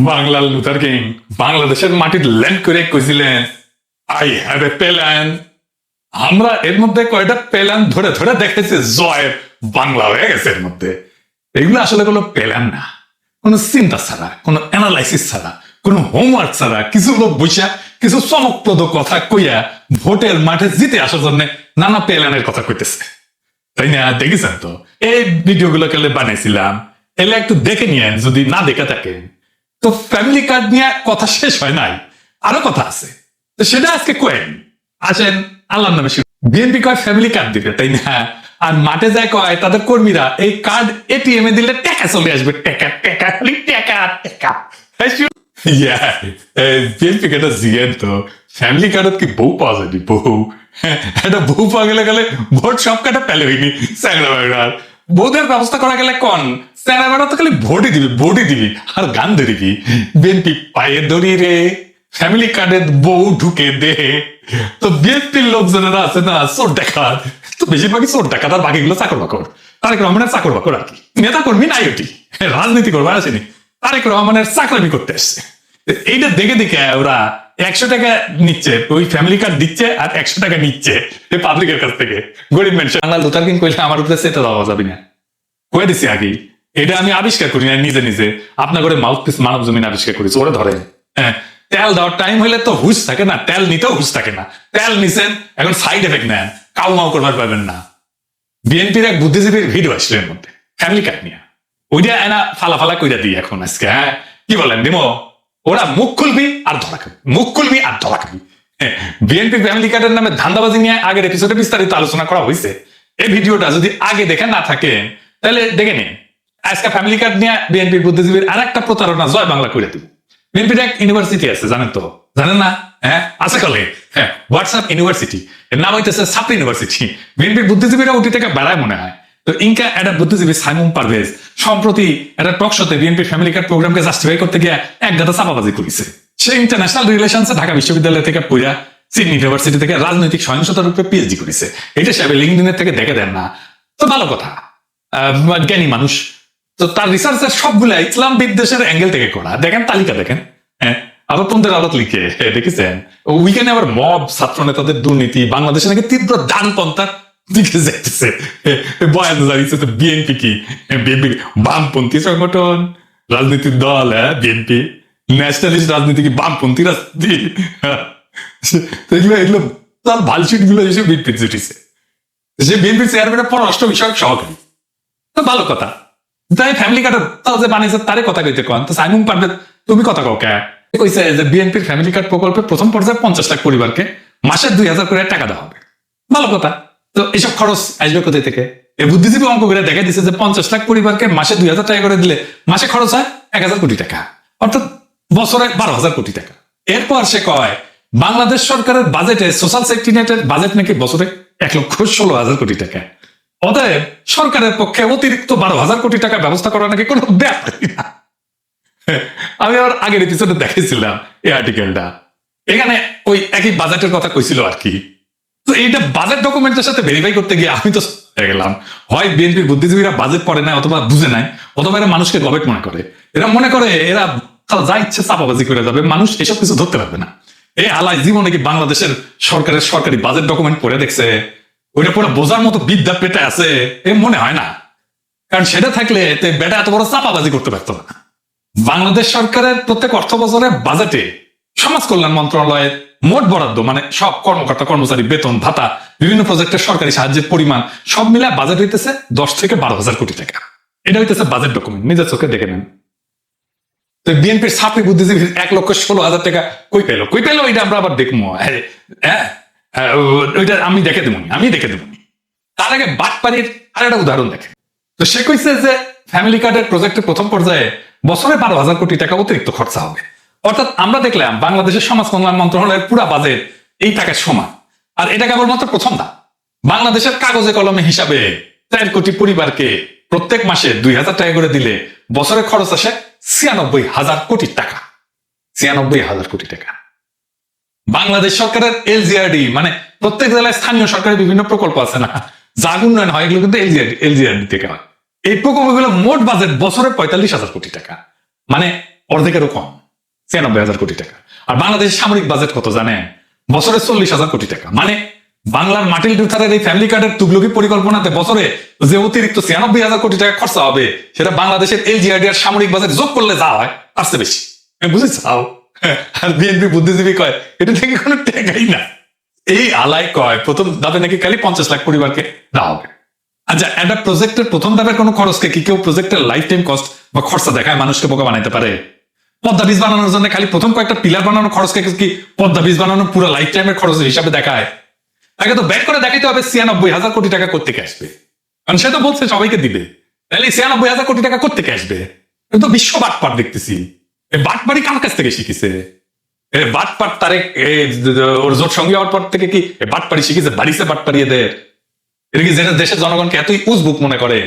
বাংলার Luther king বাংলাদেশের মাটির ল্যান্ড করে কইছিলেন, আই হ্যাভ এ প্ল্যান। আমরা এর মধ্যে কয়টা প্ল্যান ধরে ধরে দেখেছি, জয়ের বাংলা হয়ে গেছে এর মধ্যে। এগুলো আসলে কোনো প্ল্যান না, কোনো চিন্তা ছাড়া, কোনো অ্যানালাইসিস ছাড়া, কোনো হোমওয়ার্ক ছাড়া কিছু লোক বসে কিছু চমকপ্রদ কথা কইয়া ভোটের মাঠে জিতে আসার জন্য নানা প্ল্যানের কথা কইতেছে, তাই না? দেখেছেন তো এই ভিডিওগুলো কেলে বানাইছিলাম, এলে একটু দেখে নিয়েন যদি না দেখে থাকেন। তো ফ্যামিলি কার্ড নিয়ে কথা শেষ হয় নাই, আরো কথা আছে, তো সেটা আজকে কয়েন। আসেন আল্লাহর নামে। বিএনপি কয় ফ্যামিলি কার্ড দিবে, তাই না? আর মাঠে যায় কয় তাদের কর্মীরা এই কার্ড এটিএম এ দিলে টাকা চলে আসবে, টাকা টাকা খালি টাকা টাকা। বিএনপি কার্ডটা জিয়েন তো ফ্যামিলি কার্ডত কি বউ পাওয়া যাবে? বউ একটা বউ পাওয়া গেলে গেলে ভোট সব কাটা পেলে হইনি স্যাংরা বেড়ার বউদের ব্যবস্থা করা গেলে কন স্যাংরা বেড়া তো খালি ভোটই দিবি, ভোটই দিবি আর গান ধরিবি। বিএনপি পায়ে দড়ি রে ফ্যামিলি কার্ডের বউ ঢুকে দে। তো বিএনপির লোকজনেরা আছে না চোর ডাকাত, তো বেশিরভাগই চোর ডাকাত আর বাকিগুলো চাকর বাকর। তারেক রহমানের চাকর বাকর আর কি, নেতা কর্মী নাই, ওটি রাজনীতি করবার আসেনি, তারেক রহমানের চাকরামি করতে আসছে। এইটা দেখে দেখে ওরা 100 টাকা নিচ্ছে, ওই ফ্যামিলি কার্ড দিচ্ছে আর 100 টাকা নিচ্ছে পাবলিকের কাছ থেকে, গরিব মানুষ। বাংলা লুথার কিং কইলে আমার উপরে সেটা দেওয়া যাবে না, কয়ে দিচ্ছি আগেই। এটা আমি আবিষ্কার করি না নিজে নিজে, আপনার করে মাউথ পিস মানব জমিন আবিষ্কার করেছি। ওরা ধরে হ্যাঁ তেল দেওয়ার টাইম হইলে তো হুশ থাকে না, তেল নিতেও হুশ থাকে না। তেল নিছেন, এখন সাইড এফেক্ট নেন, কাউ মাউ করবার পাবেন না। বিএনপির এক বুদ্ধিজীবীর ভিডিও আসলো এর মধ্যে ফ্যামিলি কার্ড নিয়ে, ওইটা এনা ফালা ফালা কইরা দিই এখন আজকে। হ্যাঁ কি বলেন দিমো? ওরা মুখ খুলবি আর ধরা খাবি, মুখ খুলবি আর ধরা খাবি। বিএনপি ফ্যামিলি কার্ডের নামে ধান্দাবাজি নিয়ে আগের এপিসোডে বিস্তারিত আলোচনা করা হয়েছে। এই ভিডিওটা যদি আগে দেখে না থাকে তাহলে দেখে নিন। আজকে ফ্যামিলি কার্ড নিয়ে বিএনপির বুদ্ধিজীবীর আর একটা প্রতারণা জয় বাংলা করে দিব। বিএনপির এক ইউনিভার্সিটি আছে, জানেন তো? জানেন না? হ্যাঁ আছে কলে, হ্যাঁ হোয়াটসঅ্যাপ ইউনিভার্সিটি, এর নাম হইতেছে ছাত্র ইউনিভার্সিটি। বিএনপির বুদ্ধিজীবীরা ওটি থেকে বেড়ায় মনে হয়। তো ইনকা একটা বুদ্ধিজীবী সাইমুম পারভেজ সম্প্রতি একটা টক শোতে বিএনপি ফ্যামিলি কার্ড প্রোগ্রামকে জাস্টিফাই করতে গিয়ে এক গাদা চাপাবাজি করেছে। সে ইন্টারন্যাশনাল রিলেশনসে ঢাকা বিশ্ববিদ্যালয় থেকে পড়া সিডনি ইউনিভার্সিটি থেকে রাজনৈতিক সহিংসতার উপরে পিএইচডি করেছে। এটা সে লিঙ্কডিনের থেকে দেখে দেন না, তো ভালো কথা, জ্ঞানী মানুষ। তো তার রিসার্চের সবগুলা ইসলাম বিদ্বেষের অ্যাঙ্গেল থেকে করা। দেখেন তালিকা দেখেন, হ্যাঁ আবার পন্থের আলোত লিখে দেখেছেন উইকেন্ডে আবার মব ছাত্র নেতাদের দুর্নীতি, বাংলাদেশে নাকি তীব্র ডানপন্থার দিকে যাইতেছে। বয়ান জানিয়েছে তো বিএনপি কি? বিএনপি বামপন্থী সংগঠন, রাজনীতির দল। হ্যাঁ বিএনপি ন্যাশনালিস্ট রাজনীতি কি বামপন্থী রাজনীতি? এগুলো এগুলো তার ভালসিট গুলো এসে বিএনপি জুটিছে। সে বিএনপির চেয়ারম্যানের পররাষ্ট্র বিষয়ক সহকারী, তো ভালো কথা। তাই ফ্যামিলি কার্ড যে বানিয়েছে তারে কথা কইতে কন, তো সাইমুম পারবে তুমি কথা কও কে? কইছে যে বিএনপির ফ্যামিলি কার্ড প্রকল্পে প্রথম পর্যায়ে 50 লাখ পরিবারকে মাসে 2000 করে টাকা দেওয়া হবে। ভালো কথা। তো এইসব খরচ আসবে কোথায় থেকে? এই বুদ্ধিজীবী অঙ্ক করে দেখা দিচ্ছে যে 50 লাখ পরিবারকে মাসে 2000 টাকা করে দিলে মাসে খরচ হয় 1000 কোটি টাকা, অর্থাৎ বছরে 12,000 কোটি টাকা। এরপর সে কয় বাংলাদেশ সরকারের বাজেটে সোশ্যাল সেফটি নেটের বাজেট নাকি বছরে 1,16,000 কোটি টাকা। অতএব সরকারের পক্ষে অতিরিক্ত 12,000 কোটি টাকা ব্যবস্থা করা নাকি কোনো ব্যাপারই না। আমি আবার আগের এপিসোডে দেখেছিলাম এই আর্টিকেলটা, এখানে ওই একই বাজেটের কথা কইছিল আর কি। তো এইটা বাজেট ডকুমেন্টের সাথে ভেরিফাই করতে গিয়ে আমি তো গেলাম, হয় বিএনপির বুদ্ধিজীবীরা বাজেট পড়ে নাই, অথবা বুঝে নাই, অথবা এরা মানুষকে গবেট মনে করে। এরা মনে করে এরা যা ইচ্ছে চাপাবাজি করে যাবে, মানুষ এসব কিছু ধরতে পারবে না। এই আলাই জীবনে কি বাংলাদেশের সরকারের সরকারি বাজেট ডকুমেন্ট পড়ে দেখছে? ওইটা পুরো বোঝার মতো বিদ্যা পেটে আছে এ মনে হয় না, কারণ সেটা থাকলে বেটা এত বড় চাপাবাজি করতে পারতো না। বাংলাদেশ সরকারের প্রত্যেক অর্থ বছরের বাজেটে সমাজ কল্যাণ মন্ত্রণালয়ের মোট বরাদ্দ, মানে সব কর্মকর্তা কর্মচারী বেতন ভাতা, বিভিন্ন প্রজেক্টের সরকারি সাহায্যের পরিমাণ সব মিলে বাজেট হইতেছে 10 থেকে 12,000 কোটি টাকা। এটা হইতেছে বাজেট ডকুমেন্ট, নিজের চোখে দেখে নেন। তো বিএনপির ছাত্রী বুদ্ধিজীবী 1,16,000 টাকা কই পেলো এটা আমরা আবার দেখবো। হ্যাঁ ওইটা আমি দেখে দেবো, তার আগে বাটপাড়ির আর একটা উদাহরণ দেখে। তো সে কইছে যে ফ্যামিলি কার্ডের প্রজেক্টের প্রথম পর্যায়ে বছরে 12,000 কোটি টাকা অতিরিক্ত খরচা হবে। অর্থাৎ আমরা দেখলাম বাংলাদেশের সমাজ কল্যাণ মন্ত্রণালয়ের পুরা বাজেট এই টাকার সমান। আর এটা কেবলমাত্র প্রথম ধাপ। বাংলাদেশের কাগজে কলমে হিসাবে 4 কোটি পরিবারকে প্রত্যেক মাসে 2,000 টাকা করে দিলে বছরে খরচ আসে 96,000 কোটি টাকা। 96,000 কোটি টাকা। বাংলাদেশ সরকারের এলজিআরডি, মানে প্রত্যেক জেলায় স্থানীয় সরকারের বিভিন্ন প্রকল্প আছে না, জাগ উন্নয়ন হয়, এগুলো কিন্তু এলজিআরডি থেকে হয়। এই প্রকল্পগুলো মোট বাজেট বছরে 45,000 কোটি টাকা। মানে অর্ধেকেরও কম, 96,000 কোটি টাকা। আর বাংলাদেশের সামরিক বাজেট কত জানেন? বছরে 40,000 কোটি টাকা। মানে বাংলার মার্টিন লুথারের এই ফ্যামিলি কার্ডের তুগলকি পরিকল্পনাতে বছরে যে অতিরিক্ত 96,000 কোটি টাকা খরচা হবে, সেটা বাংলাদেশের এলজিআরডি আর সামরিক বাজেট যোগ করলে যা হয় তার চেয়ে বেশি। বুঝে চাও? আর বিএনপি বুদ্ধিজীবী কয় এটা থেকে কোনো টাকাই না। এই আলাই কয় প্রথম ধাপে নাকি খালি 50 লাখ পরিবারকে দেওয়া হবে। আচ্ছা, একটা প্রজেক্টের প্রথম ধাপের কোনো খরচকে কি কেউ প্রজেক্টের লাইফ টাইম কস্ট বা খরচা দেখায় মানুষকে বোকা বানাইতে পারে? পদ্মা ব্রিজ বানানোর জন্য খালি প্রথম কয়েকটা পিলার বানানোর খরচকে কি পদ্মা ব্রিজ বানানোর পুরো লাইফ টাইমের খরচ হিসাবে দেখায়? তাকে তো ব্যাক করে দেখাইতে হবে 96,000 কোটি টাকা কোত্থেকে আসবে, কারণ সে তো বলছে সবাইকে দিবে। তাহলে 96,000 কোটি টাকা কোত্থেকে আসবে? তো বিশ্ব বাটপাট দেখতেছি। এই বাটপাড়ি কার কাছ থেকে শিখেছে? বাটপাট তারেক ওর জোট সঙ্গে হওয়ার পর থেকে কি বাটপাড়ি শিখেছে? বাড়িতে বাটপাড়ি এদের। এটা কি যেটা দেশের জনগণকে এতই উজবুক মনে করে?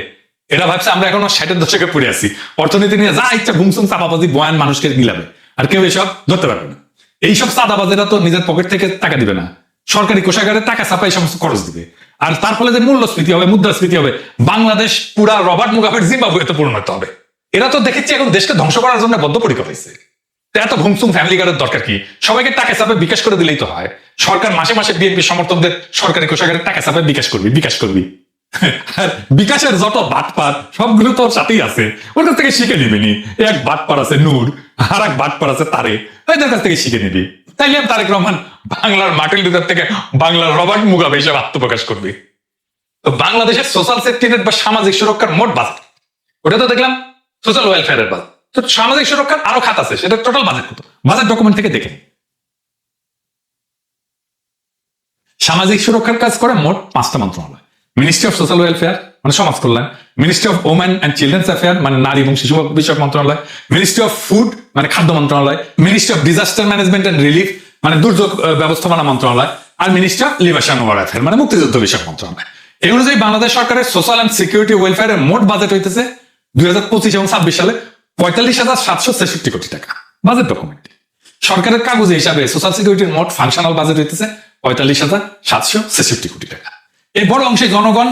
এরা ভাবছে আমরা এখনো 60-এর দশকে পড়ে আছি, অর্থনীতি নিয়ে যা ইচ্ছা ঘুমসুম চাপাবাজি বয়ান মানুষকে গিলাবে, আর কেউ এসব ধরতে পারবে না। এইসব চাঁদাবাজেরা তো নিজের পকেট থেকে টাকা দিবে না, সরকারি কোষাগারে টাকা ছাপাই সমস্ত খরচ দিবে। আর তার ফলে যে মূল্যস্ফীতি হবে, মুদ্রাস্ফীতি হবে, বাংলাদেশ পুরা রবার্ট মুগাবের জিম্বাবুয়েতে পরিণত হবে। এরা তো দেখেছি এখন দেশকে ধ্বংস করার জন্য বদ্ধপরিকর হয়েছে। এত ঘুমসুম ফ্যামিলি কার্ডের দরকার কি? সবাইকে টাকা চাপে বিকাশ করে দিলেই তো হয়। সরকার মাসে মাসে বিএনপি সমর্থকদের সরকারি কোষাগারে টাকা চাপে বিকাশ করবি। আর বিকাশের যত বাটপার সবগুলো তোর সাথেই আছে, ওর কাছ থেকে শিখে নিবি। এক বাটপার আছে নূর, আর এক বাটপার আছে তারে, এদের কাছ থেকে শিখে নিবি। তাইলে তারেক রহমান বাংলার মার্টিন লুথার থেকে বাংলার রবার্ট মুগাবে হিসেবে আত্মপ্রকাশ করবে। তো বাংলাদেশের সোশ্যাল সেফটি নেট বা সামাজিক সুরক্ষার মোট বাজেট, ওটা তো দেখলাম সোশ্যাল ওয়েলফেয়ারের বাজেট। তো সামাজিক সুরক্ষার আরো খাত আছে, সেটা টোটাল বাজেট কত? বাজেট ডকুমেন্ট থেকে দেখে। সামাজিক সুরক্ষার কাজ করে মোট 5টা মন্ত্রণালয়। মিনিস্ট্রি অফ সোশ্যাল ওয়েলফেয়ার মানে সমাজ কল্যাণ, ministry of women and children's affair মানে নারী এবং শিশু বিষয়ক মন্ত্রণালয়, মিনিস্ট্রি অফ ফুড মানে খাদ্য মন্ত্রণালয়, ministry of disaster management and relief মানে দুর্যোগ ব্যবস্থাপনা মন্ত্রণালয়, আর মিনিস্ট্রি অফ লিবারেশন অ্যাফেয়ার মানে মুক্তিযুদ্ধ বিষয়ক মন্ত্রণালয়। এই অনুযায়ী বাংলাদেশ সরকারের সোশ্যাল অ্যান্ড সিকিউরিটি ওয়েলফেয়ারের মোট বাজেট হইতেছে 2025 এবং 26 সালে 45,766 কোটি টাকা। Budget document. সরকারের কাগজে হিসাবে সোশ্যাল সিকিউরিটির মোট ফাংশনাল বাজেট হইতেছে 45,766 কোটি টাকা। এই বড় অংশে জনগণ